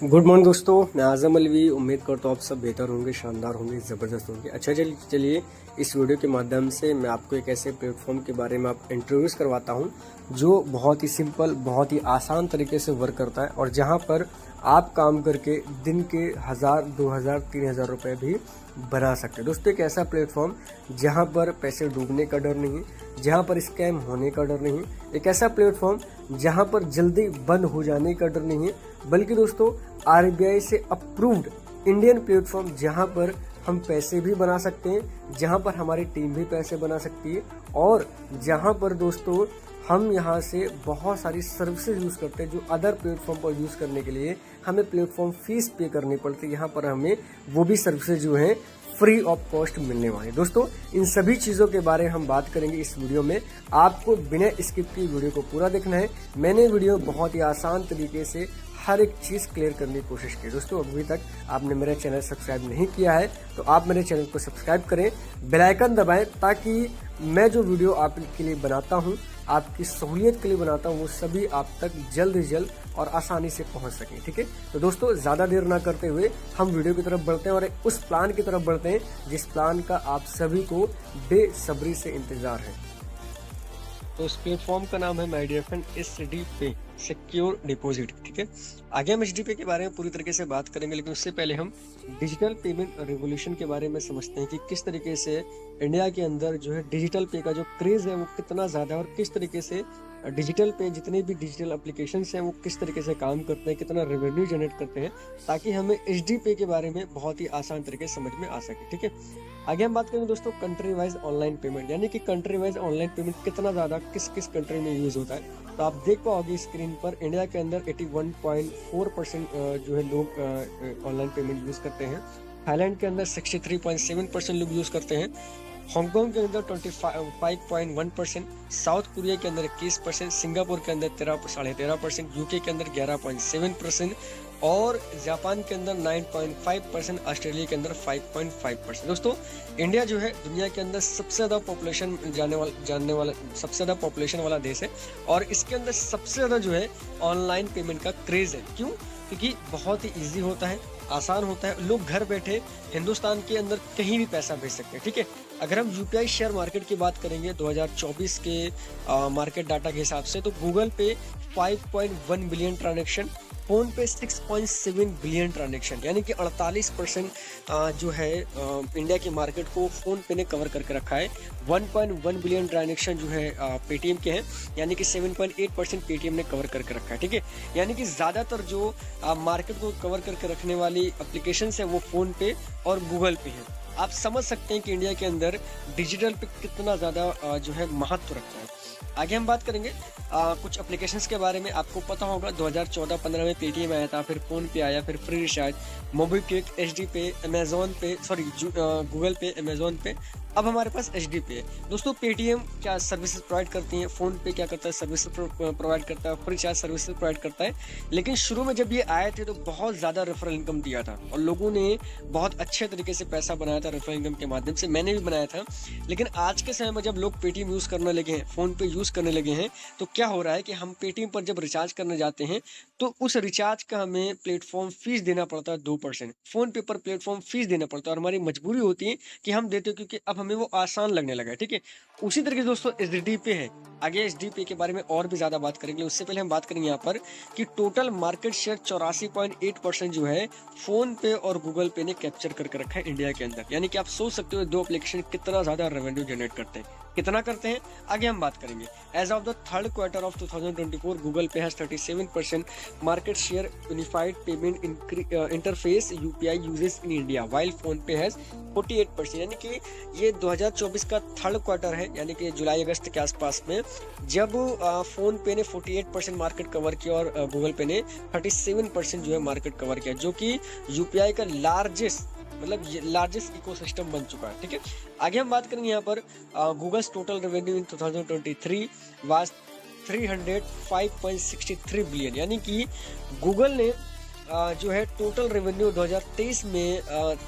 Good morning दोस्तों, मैं आज़म अलवी। उम्मीद करता हूँ आप सब बेहतर होंगे, शानदार होंगे, ज़बरदस्त होंगे। अच्छा चलिए इस वीडियो के माध्यम से मैं आपको एक ऐसे प्लेटफॉर्म के बारे में आप इंट्रोड्यूस करवाता हूँ जो बहुत ही सिंपल, बहुत ही आसान तरीके से वर्क करता है और जहाँ पर आप काम करके दिन के 1000, 2000, 3000 रुपये भी बना सकते हैं। दोस्तों, एक ऐसा प्लेटफॉर्म जहाँ पर पैसे डूबने का डर नहीं, जहाँ पर स्कैम होने का डर नहीं, एक ऐसा प्लेटफॉर्म जहाँ पर जल्दी बंद हो जाने का डर नहीं है, बल्कि दोस्तों आरबीआई से अप्रूव्ड इंडियन प्लेटफॉर्म जहाँ पर हम पैसे भी बना सकते हैं, जहाँ पर हमारी टीम भी पैसे बना सकती है और जहाँ पर दोस्तों हम यहाँ से बहुत सारी सर्विसेज यूज़ करते हैं जो अदर प्लेटफॉर्म पर यूज़ करने के लिए हमें प्लेटफॉर्म फीस पे करनी पड़ती है। यहाँ पर हमें वो भी सर्विसेज जो हैं फ्री ऑफ कॉस्ट मिलने वाली। दोस्तों, इन सभी चीज़ों के बारे में हम बात करेंगे इस वीडियो में। आपको बिना स्किप की वीडियो को पूरा देखना है। मैंने वीडियो बहुत ही आसान तरीके से हर एक चीज़ क्लियर करने की कोशिश की। दोस्तों, अभी तक आपने मेरा चैनल सब्सक्राइब नहीं किया है तो आप मेरे चैनल को सब्सक्राइब करें, बेल आइकन दबाएं ताकि मैं जो वीडियो आपके लिए बनाता हूं, आपकी सहूलियत के लिए बनाता हूं, वो सभी आप तक जल्द से जल्द और आसानी से पहुंच सकें। ठीक है, तो दोस्तों ज़्यादा देर ना करते हुए हम वीडियो की तरफ बढ़ते हैं और उस प्लान की तरफ बढ़ते हैं जिस प्लान का आप सभी को बेसब्री से इंतजार है। तो इस प्लेटफॉर्म का नाम है my dear friend SDPay, secure deposit. ठीक है, आगे हम एसडीपे के बारे में पूरी तरीके से बात करेंगे, लेकिन उससे पहले हम डिजिटल पेमेंट रिवॉल्यूशन के बारे में समझते हैं कि किस तरीके से इंडिया के अंदर जो है डिजिटल पे का जो क्रेज है वो कितना ज़्यादा है और किस तरीके से डिजिटल पे जितने भी डिजिटल एप्लीकेशन हैं वो किस तरीके से काम करते हैं, कितना रेवेन्यू जनरेट करते हैं, ताकि हमें एसडीपे के बारे में बहुत ही आसान तरीके से समझ में आ सके। ठीक है, आगे हम बात करेंगे दोस्तों कंट्री वाइज ऑनलाइन पेमेंट, यानी कि कंट्री वाइज ऑनलाइन पेमेंट कितना ज़्यादा किस किस कंट्री में यूज़ होता है। तो आप देख पाओगे स्क्रीन पर इंडिया के अंदर 81.4% जो है लोग ऑनलाइन पेमेंट यूज़ करते हैं। थाईलैंड के अंदर 63.7% लोग यूज़ करते हैं। हांगकांग के अंदर 25.1%, साउथ कोरिया के अंदर 21%, सिंगापुर के अंदर 13.5%, यूके के अंदर 11.7% और जापान के अंदर 9.5%, ऑस्ट्रेलिया के अंदर 5.5%। दोस्तों, इंडिया जो है दुनिया के अंदर सबसे ज़्यादा पॉपुलेशन जानने वाला सबसे ज़्यादा पॉपुलेशन वाला देश है और इसके अंदर सबसे ज़्यादा जो है ऑनलाइन पेमेंट का क्रेज़ है। क्यों? क्योंकि बहुत ही ईजी होता है, आसान होता है, लोग घर बैठे हिंदुस्तान के अंदर कहीं भी पैसा भेज सकते हैं। ठीक है, अगर हम यूपीआई शेयर मार्केट की बात करेंगे 2024 के मार्केट डाटा के हिसाब से, तो गूगल पे 5.1 बिलियन ट्रांजैक्शन, फोन पे 6.7 बिलियन ट्रांजैक्शन, यानी कि 48% जो है इंडिया की मार्केट को फोन पे ने कवर करके रखा है। 1.1 बिलियन ट्रांजैक्शन जो है पेटीएम के हैं, यानी कि 7.8% पेटीएम ने कवर करके रखा है। ठीक है, यानी कि ज़्यादातर जो मार्केट को कवर करके रखने वाली एप्लीकेशन है वो फोन पे और गूगल पे है। आप समझ सकते हैं कि इंडिया के अंदर डिजिटल पे कितना ज़्यादा जो है महत्व रखता है। आगे हम बात करेंगे कुछ एप्लीकेशंस के बारे में। आपको पता होगा 2014-15 में पेटीएम आया था, फिर फोन पे आया, फिर फ्री रिचार्ज, मोबीक्विक, एचडी पे, अमेजोन पे, गूगल पे, अमेजोन पे, अब हमारे पास एचडी पे है। दोस्तों, पेटीएम क्या सर्विसेज प्रोवाइड करती है, फोन पे क्या करता है, सर्विसेज प्रोवाइड करता है, फ्री रिचार्ज सर्विसेज प्रोवाइड करता है। लेकिन शुरू में जब ये आए थे तो बहुत ज़्यादा रेफरल इनकम दिया था और लोगों ने बहुत अच्छे तरीके से पैसा बनाया था रेफरल इनकम के माध्यम से, मैंने भी बनाया था। लेकिन आज के समय में जब लोग पेटीएम यूज़ करने लगे हैं, फ़ोन पे यूज़ करने लगे हैं, तो क्या हो रहा है कि हम पेटीएम पर जब रिचार्ज करने जाते हैं तो उस रिचार्ज का हमें प्लेटफॉर्म फीस देना पड़ता है 2%, फ़ोन पे पर प्लेटफॉर्म फीस देना पड़ता है और हमारी मजबूरी होती है कि हम देते हैं क्योंकि अब हमें वो आसान लगने लगा है। ठीक है, उसी तरीके से दोस्तों एसडीपे है। आगे एसडीपे के बारे में और भी ज़्यादा बात करेंगे, उससे पहले हम बात करेंगे यहाँ पर कि टोटल मार्केट शेयर 84.8% जो है फ़ोन पे और गूगल पे ने कैप्चर करके रखा है इंडिया के अंदर। यानी कि आप सोच सकते हो दो एप्लीकेशन कितना ज़्यादा रेवेन्यू जनरेट करते हैं, कितना करते हैं, आगे हम बात करेंगे। As of the third quarter of 2024 Google Pay has 37% market share unified payment interface UPI uses in India, while PhonePe has 48%। यानी कि ये 2024 का थर्ड क्वार्टर है, यानी कि जुलाई अगस्त के आसपास में, जब फोन पे ने 48% मार्केट कवर किया और गूगल पे ने 37% जो है मार्केट कवर किया, जो कि यूपीआई का लार्जेस्ट इकोसिस्टम बन चुका है। ठीक है, आगे हम बात करेंगे यहाँ पर Google's total revenue in 2023 was 305.63 billion, यानी कि गूगल ने जो है टोटल रेवेन्यू 2023 में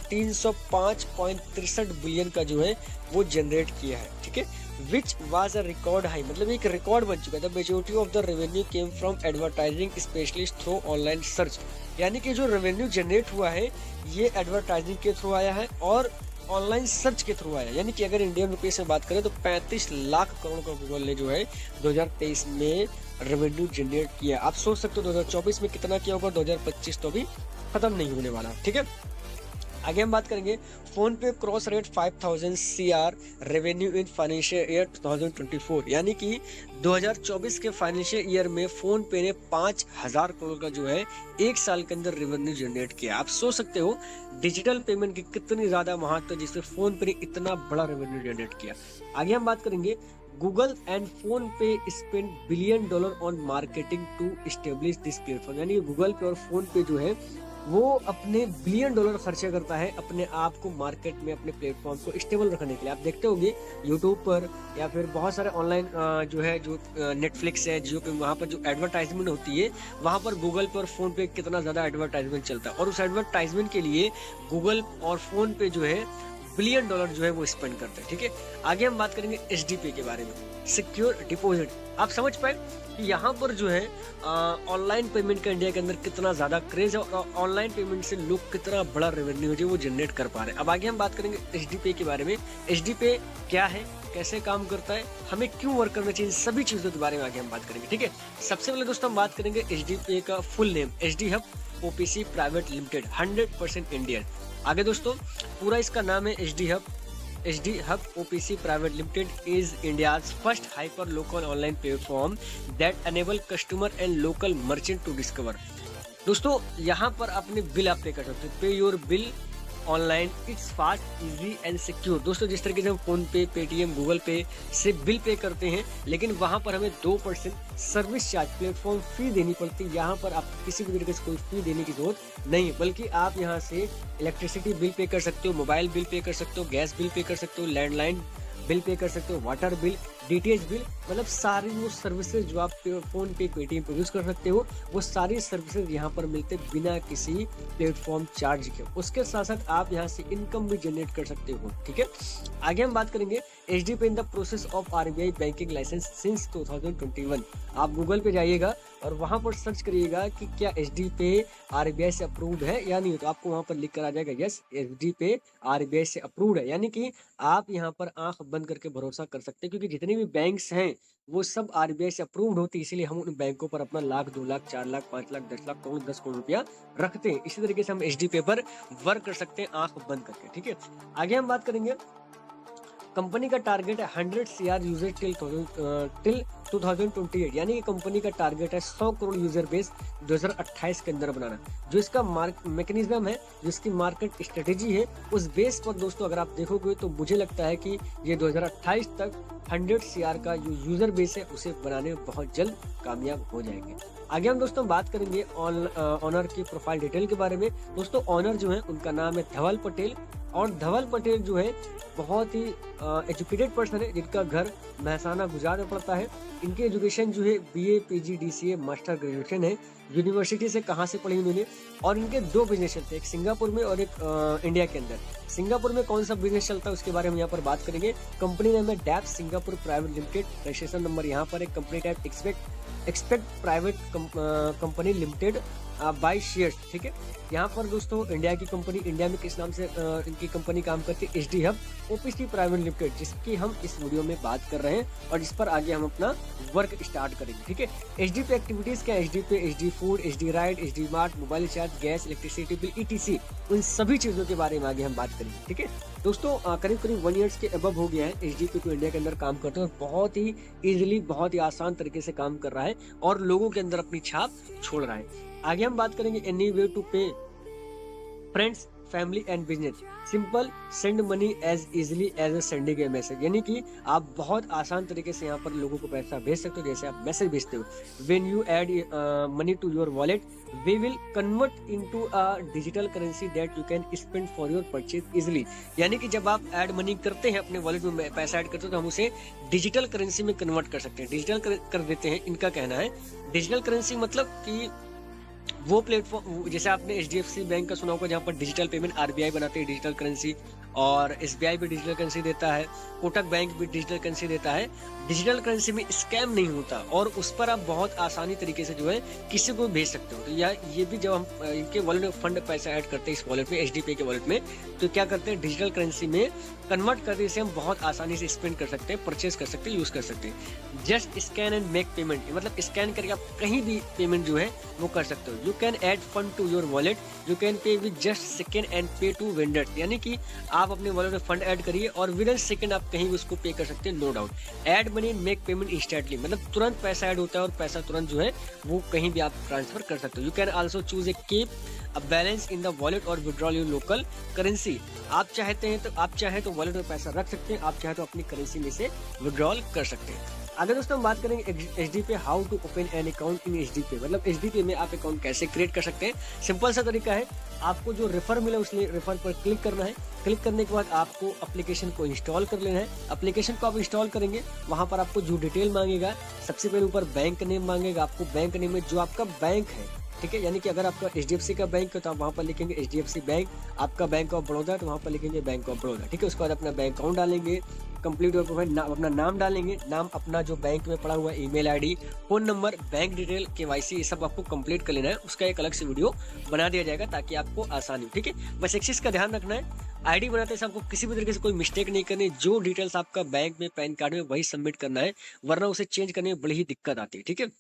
305.63 बिलियन का जो है वो जनरेट किया है, ठीक है, which was a record high, मतलब एक रिकॉर्ड बन चुका है। The majority of the revenue came from advertising specially through online search, यानी कि जो रेवेन्यू जनरेट हुआ है ये एडवर्टाइजिंग के थ्रू आया है और ऑनलाइन सर्च के थ्रू आया। यानी कि अगर इंडियन रुपये से बात करें तो 35 लाख करोड़ का गूगल ने जो है 2023 में रेवेन्यू जनरेट किया। आप सोच सकते हो 2024 में कितना किया होगा, 2025 तो अभी खत्म नहीं होने वाला, ठीक है। आगे हम बात करेंगे फोन पे cross rate 5000 CR revenue in financial year 2024, यानी कि 2024 के फाइनेंशियल ईयर में फोन पे ने 5000 करोड़ का जो है एक साल के अंदर रेवेन्यू जनरेट किया। आप सोच सकते हो डिजिटल पेमेंट की कितनी ज्यादा महत्व है जिससे फोन पे ने इतना बड़ा रेवेन्यू जनरेट किया। आगे हम बात करेंगे Google and PhonePe spend $1 billion on marketing to establish this platform, यानी गूगल पे और फोन पे जो है वो अपने $1 बिलियन खर्चा करता है अपने आप को मार्केट में, अपने प्लेटफॉर्म को स्टेबल रखने के लिए। आप देखते होंगे यूट्यूब पर या फिर बहुत सारे ऑनलाइन जो है जो नेटफ्लिक्स है, जियो पे, वहाँ पर जो एडवर्टाइजमेंट होती है वहाँ पर गूगल पे और फोन पे कितना ज्यादा एडवर्टाइजमेंट चलता है और उस एडवर्टाइजमेंट के लिए गूगल और फोन पे जो है $1 बिलियन जो है वो स्पेंड करते हैं, ठीक है। आगे हम बात करेंगे एचडीपी के बारे में, सिक्योर डिपॉजिट। आप समझ पाए कि यहाँ पर जो है ऑनलाइन पेमेंट का इंडिया के अंदर कितना ज्यादा क्रेज है और ऑनलाइन पेमेंट से लोग कितना बड़ा रेवेन्यू जो वो जनरेट कर पा रहे हैं। अब आगे हम बात करेंगे एचडीपी के बारे में। एचडीपी क्या है, कैसे काम करता है, हमें क्यों वर्क करना चाहिए, सभी चीजों के बारे में आगे हम बात करेंगे, ठीक है। सबसे पहले दोस्तों हम बात करेंगे एचडीपी का full name, HD hub OPC private limited, 100% Indian. आगे दोस्तों पूरा इसका नाम है HD hub OPC private limited is India's first hyper local online platform that enable customer and local merchant to discover. दोस्तों यहाँ पर अपने बिल आप पे कर सकते हो, पे your bill online, it's fast, easy and secure. दोस्तों जिस तरीके से हम फोन पे, पेटीएम, गूगल पे से बिल पे करते हैं, लेकिन वहां पर हमें 2% सर्विस चार्ज, प्लेटफॉर्म फी देनी पड़ती है। यहाँ पर आपको किसी भी तरीके से कोई फी देने की जरूरत नहीं है, बल्कि आप यहाँ से इलेक्ट्रिसिटी बिल पे कर सकते हो, मोबाइल बिल पे कर सकते हो, गैस बिल पे कर सकते हो, लैंडलाइन बिल पे कर सकते हो, वाटर बिल, डीटीएच बिल, मतलब सारी वो सर्विसेज जो आप फोन पे, पेटीएम पे यूज कर सकते हो, वो सारी सर्विसेज यहाँ पर मिलते बिना किसी प्लेटफॉर्म चार्ज के। उसके साथ साथ आप यहाँ से इनकम भी जनरेट कर सकते हो, ठीक है। आगे हम बात करेंगे HDP in the process of RBI banking licence since 2021। आप गूगल पे जाइएगा और वहां पर सर्च करिएगा कि क्या एचडीपी आरबीआई से अप्रूव्ड है या नहीं, तो आपको वहां पर लिख कर आ जाएगा यस एचडीपी आरबीआई से अप्रूव्ड है। यानी कि आप यहाँ पर आंख बंद करके भरोसा कर सकते हैं, क्योंकि जितने भी बैंक्स हैं वो सब आरबीआई से अप्रूव्ड होती है, इसीलिए हम उन बैंकों पर अपना 1 लाख, 2 लाख, 4 लाख, 5 लाख, 10 लाख, 10 करोड़ रुपया रखते हैं। इसी तरीके से हम एचडीपी पर वर्क कर सकते हैं आंख बंद करके, ठीक है। आगे हम बात करेंगे कंपनी का टारगेट है 100 CR यूजर टिल 2028, यानी कि कंपनी का टारगेट है 100 करोड़ यूजर बेस 2028 के अंदर बनाना। जो इसका मैकेनिज्म है, जो इसकी मार्केट स्ट्रेटेजी है, उस बेस पर दोस्तों अगर आप देखोगे तो मुझे लगता है कि ये 2028 तक 100 CR का जो यूजर बेस है उसे बनाने में बहुत जल्द कामयाब हो जाएंगे। आगे हम दोस्तों बात करेंगे ऑनर की प्रोफाइल डिटेल के बारे में। दोस्तों ऑनर जो है उनका नाम है धवल पटेल, और धवल पटेल जो है बहुत ही एजुकेटेड पर्सन है, जिनका घर महसाना गुजरात में पड़ता है। इनकी एजुकेशन जो है BA, PG, DCA, master graduation है। यूनिवर्सिटी से कहाँ से पढ़ी उन्होंने, और इनके 2 बिजनेस चलते हैं, एक सिंगापुर में और एक इंडिया के अंदर। सिंगापुर में कौन सा बिजनेस चलता है उसके बारे में यहाँ पर बात करेंगे। कंपनी नेम है Dap Singapore private limited, registration number यहाँ पर है, company type expect private company limited by shares, ठीक है। यहाँ पर दोस्तों इंडिया की कंपनी, इंडिया में किस नाम से इनकी कंपनी काम करती है, HD hub OPC private limited, जिसकी हम इस वीडियो में बात कर रहे हैं और जिस पर आगे हम अपना वर्क स्टार्ट करेंगे, ठीक है। एचडीपी एक्टिविटीज क्या, HDP, HD food, HD ride, HD mart, mobile recharge, gas, electricity bill, etc, उन सभी चीजों के बारे में आगे हम बात करेंगे, ठीक है। दोस्तों करीब 1 ईयर्स के अबव हो गया है एचडीपी को इंडिया के अंदर काम करते हैं, और बहुत ही इजीली, बहुत ही आसान तरीके से काम कर रहा है और लोगों के अंदर अपनी छाप छोड़ रहा है। आगे हम बात करेंगे any way to pay friends, family and business, simple, send money as easily as sending a message, यानी कि आप बहुत आसान तरीके से यहाँ पर लोगों को पैसा भेज सकते हो, जैसे आप मैसेज भेजते हो। When you add money to your wallet we will convert into a digital currency that you can spend for your purchase easily, यानी कि जब आप ऐड मनी करते हैं, अपने वॉलेट में पैसा ऐड करते हो, तो हम उसे डिजिटल करेंसी में कन्वर्ट कर सकते हैं, डिजिटल कर देते हैं। इनका कहना है डिजिटल करेंसी मतलब कि वो प्लेटफॉर्म, जैसे आपने HDFC बैंक का सुना होगा जहाँ पर डिजिटल पेमेंट RBI बनाते हैं डिजिटल करेंसी, और SBI भी डिजिटल करेंसी देता है, कोटक बैंक भी डिजिटल करेंसी देता है। डिजिटल करेंसी में स्कैम नहीं होता और उस पर आप बहुत आसानी तरीके से जो है किसी को भेज सकते हो। तो या ये भी जब हम इनके वॉलेट में फंड पैसा ऐड करते हैं इस वॉलेट में, HDPay के वॉलेट में, तो क्या करते हैं डिजिटल करेंसी में कन्वर्ट करके इसे हम बहुत आसानी से स्पेंड कर सकते हैं, परचेज कर सकते हैं, यूज कर सकते हैं। Just scan and make payment, मतलब स्कैन करके आप कहीं भी पेमेंट जो है वो कर सकते हो। You can add fund to your wallet, you can pay with just second and pay to vendor, यानी कि आप अपने वॉलेट में फंड ऐड करिए और विद इन सेकंड आप कहीं भी उसको पे कर सकते हैं, no doubt. Add money make payment instantly, मतलब तुरंत पैसा ऐड होता है और पैसा तुरंत जो है वो कहीं भी आप ट्रांसफर कर सकते हो। You can also choose a keep a balance in the wallet और विड्रॉल योर लोकल करेंसी। आप चाहे तो वॉलेट में पैसा रख सकते हैं, आप चाहे तो अपनी करेंसी में से विड्रॉल कर सकते हैं। अगर दोस्तों हम बात करेंगे HDPay, how to open an account in HDPay, मतलब HDPay में आप अकाउंट कैसे क्रिएट कर सकते हैं। सिंपल सा तरीका है, आपको जो रेफर मिला उस रेफर पर क्लिक करना है। क्लिक करने के बाद आपको एप्लीकेशन को इंस्टॉल कर लेना है। एप्लीकेशन को आप इंस्टॉल करेंगे, वहां पर आपको जो डिटेल मांगेगा, सबसे पहले ऊपर बैंक नेम मांगेगा, आपको बैंक नेम में जो आपका बैंक है, ठीक है, यानी कि अगर आपका HDFC का बैंक है तो आप वहां पर लिखेंगे HDFC बैंक, आपका बैंक ऑफ बड़ौदा तो वहां पर लिखेंगे बैंक ऑफ बड़ौदा, ठीक है। उसके बाद अपना बैंक अकाउंट डालेंगे, कंप्लीट और प्रोफाइल, अपना नाम डालेंगे, नाम अपना जो बैंक में पड़ा हुआ email ID, phone number, bank detail, KYC, ये सब आपको कंप्लीट कर लेना है। उसका एक अलग से वीडियो बना दिया जाएगा ताकि आपको आसानी हो, ठीक है। बस एक चीज का ध्यान रखना है, ID बनाते समय आपको किसी भी तरीके से कोई मिस्टेक नहीं करनी, जो डिटेल्स आपका बैंक में पैन कार्ड में वही सबमिट करना है, वरना उसे चेंज करने में बड़ी ही दिक्कत आती है, ठीक है।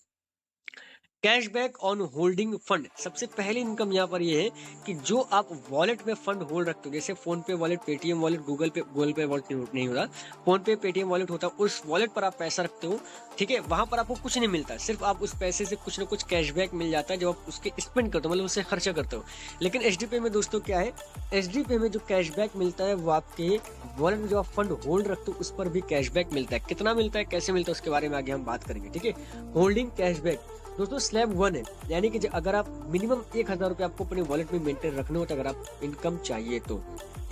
कैशबैक ऑन होल्डिंग फंड, सबसे पहली इनकम यहाँ पर ये है कि जो आप वॉलेट में फंड होल्ड रखते हो, जैसे फोन पे वॉलेट, पेटीएम वॉलेट, गूगल पे वॉलेट नहीं होता, फोन पे पेटीएम वॉलेट होता है, उस वॉलेट पर आप पैसा रखते हो, ठीक है। वहां पर आपको कुछ नहीं मिलता, सिर्फ आप उस पैसे से कुछ ना कुछ कैशबैक मिल जाता है जब आप उसके स्पेंड करते हो, मतलब उससे खर्चा करते हो। लेकिन HDPay में दोस्तों क्या है, HDPay में जो कैशबैक मिलता है वो आपके वॉलेट में जो आप फंड होल्ड रखते हो उस पर भी कैशबैक मिलता है। कितना मिलता है, कैसे मिलता है, उसके बारे में आगे हम बात करेंगे, ठीक है। होल्डिंग कैशबैक दोस्तों स्लैब 1 है, यानी कि अगर आप मिनिमम 1000 रुपये आपको अपने वॉलेट में मेंटेन रखने हो, तो अगर आप इनकम चाहिए तो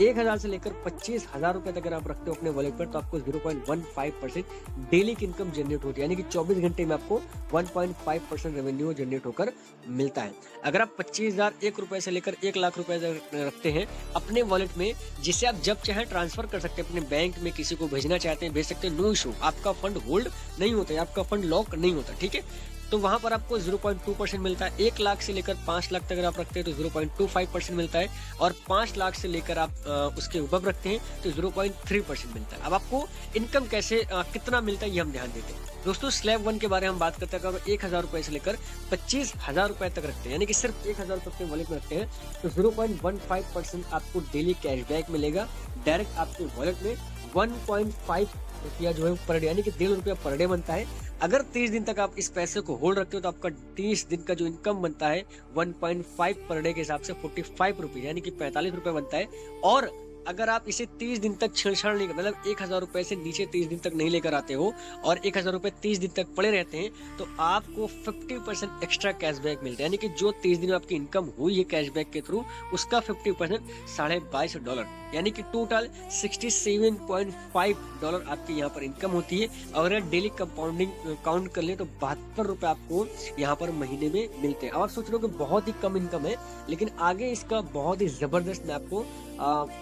1000 से लेकर 25,000 रुपए तक अगर आप रखते हो अपने वॉलेट पर, तो आपको 0.15% डेली की इनकम जनरेट होती है, यानी कि 24 घंटे में आपको 1.5% रेवेन्यू जनरेट होकर मिलता है। अगर आप 25,000 1 रुपए से लेकर 1 लाख रुपए रखते हैं अपने वॉलेट में, जिसे आप जब चाहे ट्रांसफर कर सकते हैं, अपने बैंक में किसी को भेजना चाहते हैं भेज सकते हैं, नो इशू। आपका फंड होल्ड नहीं होता है, आपका फंड लॉक नहीं होता, ठीक है। तो वहां पर आपको 0.2% मिलता है। 1 लाख से लेकर 5 लाख तक अगर आप रखते हैं तो 0.25% मिलता है, और 5 लाख से लेकर आप उसके ऊपर रखते हैं तो 0.3% मिलता है। अब आपको इनकम कैसे कितना मिलता है ये हम ध्यान देते हैं। दोस्तों स्लैब 1 के बारे में हम बात करते हैं। अगर 1000 रुपए से लेकर 25,000 रुपए तक रखते हैं, यानी कि सिर्फ 1000 रुपए अपने वॉलेट में रखते हैं, तो 0.15% आपको डेली कैशबैक मिलेगा डायरेक्ट आपके वॉलेट में। 1.5 रुपया जो है पर डे, यानी कि 1.5 रुपया पर डे बनता है। अगर 30 दिन तक आप इस पैसे को होल्ड रखते हो तो आपका 30 दिन का जो इनकम बनता है 1.5 पर डे के हिसाब से 45 रुपये, यानी कि 45 रुपये बनता है। और अगर आप इसे 30 दिन तक छेड़छाड़ नहीं, मतलब 1000 रुपए से नीचे 30 दिन तक नहीं लेकर आते हो और 1000 रुपए 30 दिन तक पड़े रहते हैं, तो आपको 50% एक्स्ट्रा कैशबैक मिलता है, यानी कि जो 30 दिन में आपकी इनकम हुई है कैशबैक के थ्रू, उसका 50% $22.5, यानी कि टोटल $67.5 आपकी यहाँ पर इनकम होती है। अगर डेली कंपाउंडिंग काउंट कर ले तो 72 रुपए आपको यहाँ पर महीने में मिलते हैं। अब आप सोच रहे हो कि बहुत ही कम इनकम है, लेकिन आगे इसका बहुत ही जबरदस्त मैं आपको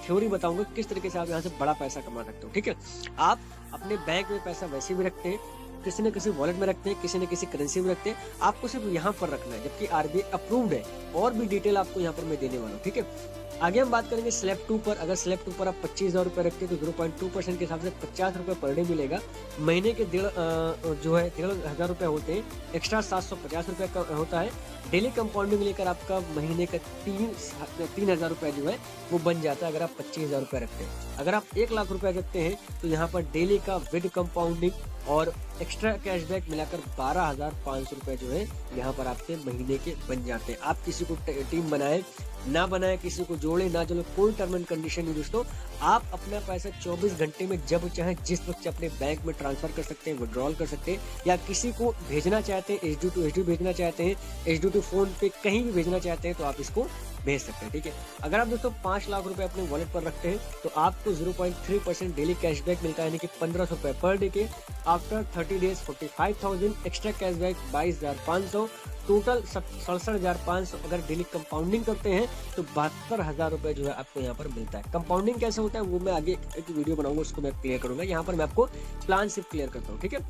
थ्योरी बताऊंगा किस तरीके से आप यहाँ से बड़ा पैसा कमा सकते हो, ठीक है। आप अपने बैंक में पैसा वैसे भी रखते हैं, किसी न किसी वॉलेट में रखते हैं, किसी न किसी करेंसी में रखते हैं, आपको सिर्फ यहाँ पर रखना है, जबकि RBI अप्रूव्ड है। और भी डिटेल आपको यहाँ पर मैं देने वाला हूँ, ठीक है। आगे हम बात करेंगे स्लैब 2 पर। अगर स्लैब 2 पर आप 25,000 रुपए रखते हैं तो 0.2% के हिसाब से 50 रुपए पर डे मिलेगा। महीने के 1,500 रुपए होते हैं, एक्स्ट्रा 750 रुपए का होता है। डेली कंपाउंडिंग लेकर आपका महीने का 3,000 रुपए जो है वो बन जाता है अगर आप 25,000 रुपए रखते हैं। अगर आप 1 लाख रुपए रखते हैं तो यहाँ पर डेली का विद कंपाउंडिंग और एक्स्ट्रा कैशबैक मिलाकर 12,500 रुपए जो है यहाँ पर आपके महीने के बन जाते हैं। आप किसी को टीम बनाए ना बनाए, किसी को जोड़े ना जोड़े, कोई टर्म एंड कंडीशन नहीं दोस्तों। आप अपना पैसा 24 घंटे में जब चाहे जिस वक्त अपने बैंक में ट्रांसफर कर सकते हैं, विड्रॉल कर सकते हैं, या किसी को भेजना चाहते हैं, HD to HD भेजना चाहते हैं, HD to फोन पे कहीं भी भेजना चाहते हैं, तो आप इसको भेज सकते हैं। ठीक है, अगर आप दोस्तों 5 लाख रुपए अपने वॉलेट पर रखते हैं तो आपको 0.3% डेली कैशबैक मिलता है, यानी कि 1500 रुपए पर डे के। After 30 days 45,000 extra cashback 22,500, total 67,500। अगर डेली कंपाउंडिंग करते हैं तो 72,000 रुपए जो है आपको यहाँ पर मिलता है। कंपाउंडिंग कैसे होता है वो मैं आगे एक वीडियो बनाऊंगा, उसको मैं क्लियर करूंगा। यहाँ पर मैं आपको प्लान सिर्फ क्लियर करता हूँ। ठीक है,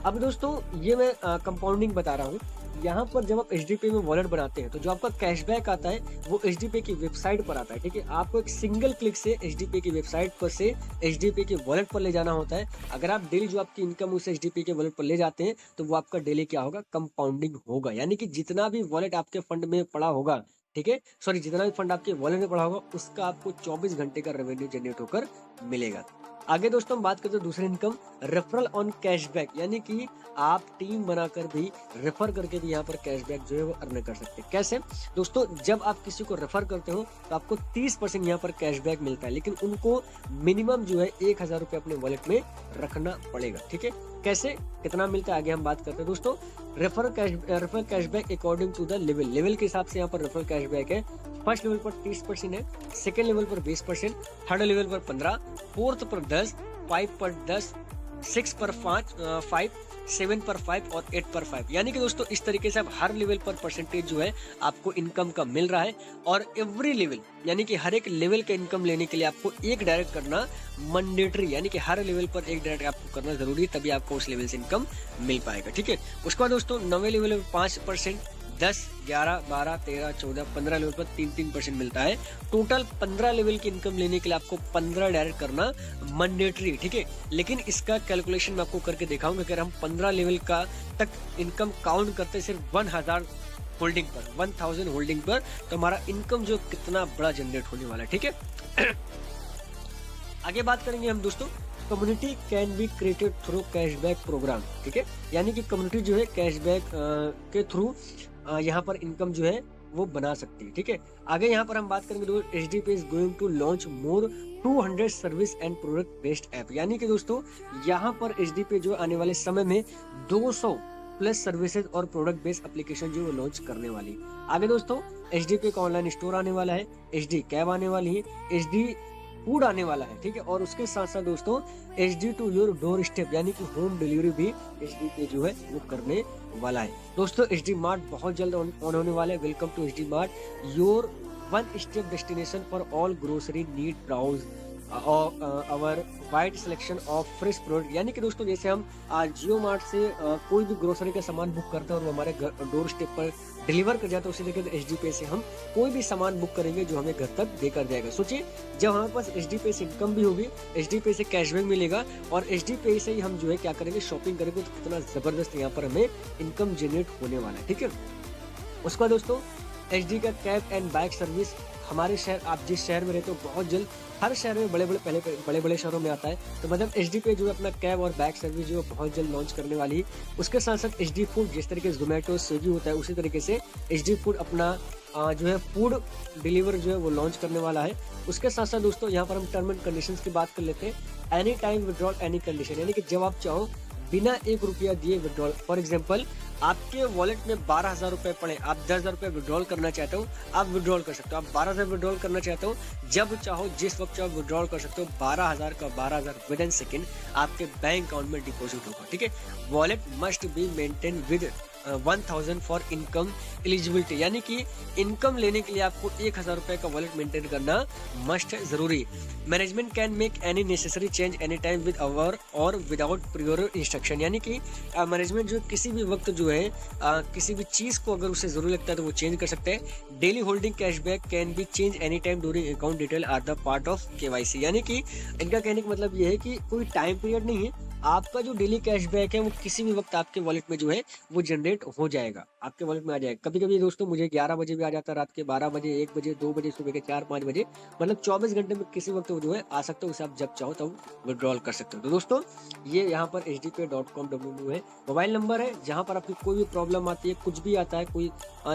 अब दोस्तों ये मैं कंपाउंडिंग बता रहा हूँ। यहाँ पर जब आप HDPay में वॉलेट बनाते हैं तो जो आपका कैशबैक आता है वो HDPay की वेबसाइट पर आता है। ठीक है, आपको एक सिंगल क्लिक से HDPay की वेबसाइट पर से HDPay के वॉलेट पर ले जाना होता है। अगर आप डेली जो आपकी इनकम उस HDPay के वॉलेट पर ले जाते हैं तो वो आपका डेली क्या होगा, कंपाउंडिंग होगा। यानी कि जितना भी वॉलेट आपके फंड में पड़ा होगा, ठीक है, सॉरी, जितना भी फंड आपके वॉलेट में पड़ा होगा उसका आपको 24 घंटे का रेवेन्यू जनरेट होकर मिलेगा। आगे दोस्तों हम बात करते हैं दूसरी इनकम, रेफरल ऑन कैशबैक, यानी कि आप टीम बनाकर भी रेफर करके भी यहाँ पर कैशबैक जो है वो अर्न कर सकते हैं। कैसे दोस्तों, जब आप किसी को रेफर करते हो तो आपको 30% यहाँ पर कैशबैक मिलता है, लेकिन उनको मिनिमम जो है 1,000 रुपए अपने वॉलेट में रखना पड़ेगा। ठीक है, कैसे कितना मिलता है आगे हम बात करते हैं दोस्तों। Refer cashback according to the level के हिसाब से यहाँ पर रेफर कैशबैक है। फर्स्ट लेवल पर 30% है, सेकेंड लेवल पर 20%, थर्ड लेवल पर 15%, फोर्थ पर 10%, 5 पर 10%, 6 पर 5, 7 पर 5 और 8 पर 5। यानी कि दोस्तों इस तरीके से अब हर लेवल पर परसेंटेज जो है आपको इनकम का मिल रहा है। और एवरी लेवल यानी कि हर एक लेवल का इनकम लेने के लिए आपको एक डायरेक्ट करना मैंडेटरी, यानी कि हर लेवल पर एक डायरेक्ट आपको करना जरूरी है, तभी आपको उस लेवल से इनकम मिल पाएगा। ठीक है, उसके बाद दोस्तों 9वें लेवल में 5%, 10, 11, 12, 13, 14, 15 लेवल पर 3% मिलता है। टोटल 15 लेवल की इनकम लेने के लिए आपको 15 डायरेक्ट करना मैंडेटरी है। ठीक है, लेकिन इसका कैलकुलेशन मैं आपको करके दिखाऊंगा। अगर हम 15 लेवल का तक इनकम काउंट करते सिर्फ 1000 होल्डिंग पर तो हमारा इनकम जो कितना बड़ा जनरेट होने वाला है। ठीक है, आगे बात करेंगे हम दोस्तों, community can be created through cashback program. ठीक है, यानी कि कम्युनिटी जो है कैशबैक के थ्रू यहाँ पर इनकम जो है वो बना सकती है। ठीक है, आगे यहाँ पर हम बात करेंगे दोस्तों, HDPay is going to launch more 200 service and product based app. यानी कि दोस्तों यहाँ पर HDPay जो आने वाले समय में 200 प्लस सर्विसेज और प्रोडक्ट बेस्ड एप्लीकेशन जो लॉन्च करने वाली है। आगे दोस्तों HDPay का ऑनलाइन स्टोर आने वाला है, HD कैब आने वाली है, HD फूड आने वाला है। ठीक है, और उसके साथ साथ दोस्तों HD to your doorstep यानी कि होम डिलीवरी भी HDPay जो है वो करने वाला है। दोस्तों HD मार्ट बहुत जल्द ऑन होने वाला है। Welcome to HD mart, your one step destination for all grocery need, browse our wide selection of fresh product. यानी कि दोस्तों जैसे हम जियो मार्ट से कोई भी ग्रोसरी का सामान बुक करते हैं और वो हमारे डोर स्टेप पर डिलीवर कर जाता है, उसी तरीके से HDPay से हम कोई भी सामान बुक करेंगे जो हमें घर तक देकर जाएगा। सोचिए जब हमारे पास HDPay से इनकम भी होगी, HDPay से कैशबैक मिलेगा और HDPay से ही हम जो है क्या करेंगे, शॉपिंग करेंगे, तो कितना जबरदस्त यहाँ पर हमें इनकम जनरेट होने वाला है। ठीक है, उसके बाद दोस्तों HD का कैब एंड बाइक सर्विस हमारे शहर, आप जिस शहर में रहते हो बहुत जल्द हर शहर में बड़े बड़े शहरों में आता है, तो मतलब HDPay जो है अपना कैब और बाइक सर्विस जो है बहुत जल्द लॉन्च करने वाली है। उसके साथ साथ HD फूड, जिस तरीके से जोमेटो स्विगी होता है उसी तरीके से HD फूड अपना जो है फूड डिलीवर जो है वो लॉन्च करने वाला है। उसके साथ साथ दोस्तों यहाँ पर हम टर्म एंड कंडीशंस की बात कर लेते हैं। Any time withdrawal any condition, यानी कि जब आप चाहो बिना 1 रुपया दिए विड्रॉल। फॉर एग्जाम्पल आपके वॉलेट में 12,000 रुपए पड़े, आप 10,000 रुपए विड्रॉल करना चाहते हो, आप विड्रॉल कर सकते हो। आप 12,000 विड्रॉल करना चाहते हो, जब चाहो जिस वक्त चाहो विड्रॉल कर सकते हो। 12,000 का 12,000 विद इन सेकेंड आपके बैंक अकाउंट में डिपॉजिट होगा। ठीक है, wallet must be maintain with 1,000 for income eligibility, यानी कि इनकम लेने के लिए आपको 1,000 रुपए का वॉलेट मेंटेन करना मस्ट है, जरूरी। Management can make any necessary change any time with our और विदाउट प्रियर इंस्ट्रक्शन, यानी कि मैनेजमेंट जो किसी भी वक्त जो है किसी भी चीज को अगर उसे जरूरी लगता है तो वो चेंज कर सकते हैं। Daily holding cashback can be change any time during account detail are the part of KYC, यानी कि इनका कहने का मतलब ये है कि कोई टाइम पीरियड नहीं है, आपका जो डेली कैशबैक है वो किसी भी वक्त आपके वॉलेट में जो है वो जनरेट हो जाएगा, आपके वॉलेट में आ जाएगा। कभी कभी दोस्तों मुझे 11 बजे भी आ जाता है, रात के 12 बजे, 1 बजे, 2 बजे, सुबह के 4-5 बजे, मतलब 24 घंटे में किसी वक्त वो जो है आ सकते हो, उसे आप जब चाहो तब विड्रॉल कर सकते हो। तो दोस्तों ये यहाँ पर hdpay.com है, मोबाइल नंबर है, जहाँ पर आपकी कोई भी प्रॉब्लम आती है, कुछ भी आता है, कोई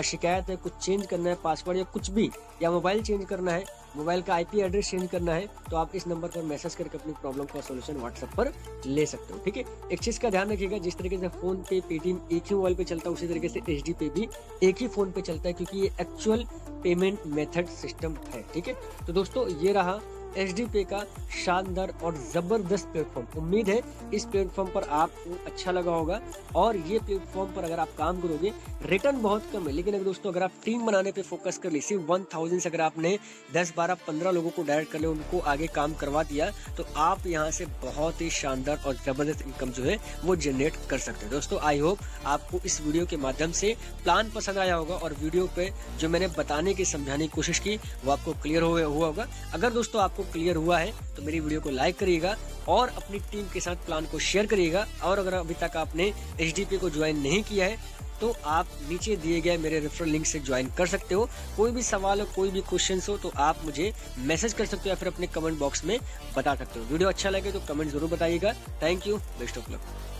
शिकायत है, कुछ चेंज करना है पासवर्ड या कुछ भी, या मोबाइल चेंज करना है, मोबाइल का आईपी एड्रेस चेंज करना है तो आप इस नंबर पर मैसेज करके अपनी प्रॉब्लम का सॉल्यूशन व्हाट्सएप पर ले सकते हो। ठीक है, एक चीज का ध्यान रखिएगा, जिस तरीके से फोन पे, पेटीएम एक ही मोबाइल पे चलता है, उसी तरीके से एचडी पे भी एक ही फोन पे चलता है, क्योंकि ये एक्चुअल पेमेंट मेथड सिस्टम है। ठीक है, तो दोस्तों ये रहा एचडी पे का शानदार और जबरदस्त प्लेटफॉर्म। उम्मीद है इस प्लेटफॉर्म पर आपको अच्छा लगा होगा, और ये प्लेटफॉर्म पर अगर आप काम करोगे, रिटर्न बहुत कम है, लेकिन अगर दोस्तों अगर आप टीम बनाने पे फोकस कर ली, सिर्फ 1000 से अगर आपने 10, 12, 15 लोगों को डायरेक्ट कर लिया, उनको आगे काम करवा दिया, तो आप यहाँ से बहुत ही शानदार और जबरदस्त इनकम जो है वो जनरेट कर सकते हैं। दोस्तों आई होप आपको इस वीडियो के माध्यम से प्लान पसंद आया होगा, और वीडियो पे जो मैंने बताने की, समझाने की कोशिश की वो आपको क्लियर हुआ होगा। अगर दोस्तों आपको क्लियर हुआ है तो मेरी वीडियो को लाइक करिएगा और अपनी टीम के साथ प्लान को शेयर करिएगा। और अगर अभी तक आपने एचडीपी को ज्वाइन नहीं किया है तो आप नीचे दिए गए मेरे रेफरल लिंक से ज्वाइन कर सकते हो। कोई भी सवाल हो, कोई भी क्वेश्चन हो तो आप मुझे मैसेज कर सकते हो या फिर अपने कमेंट बॉक्स में बता सकते हो। वीडियो अच्छा लगे तो कमेंट जरूर बताइएगा। Thank you, best of luck.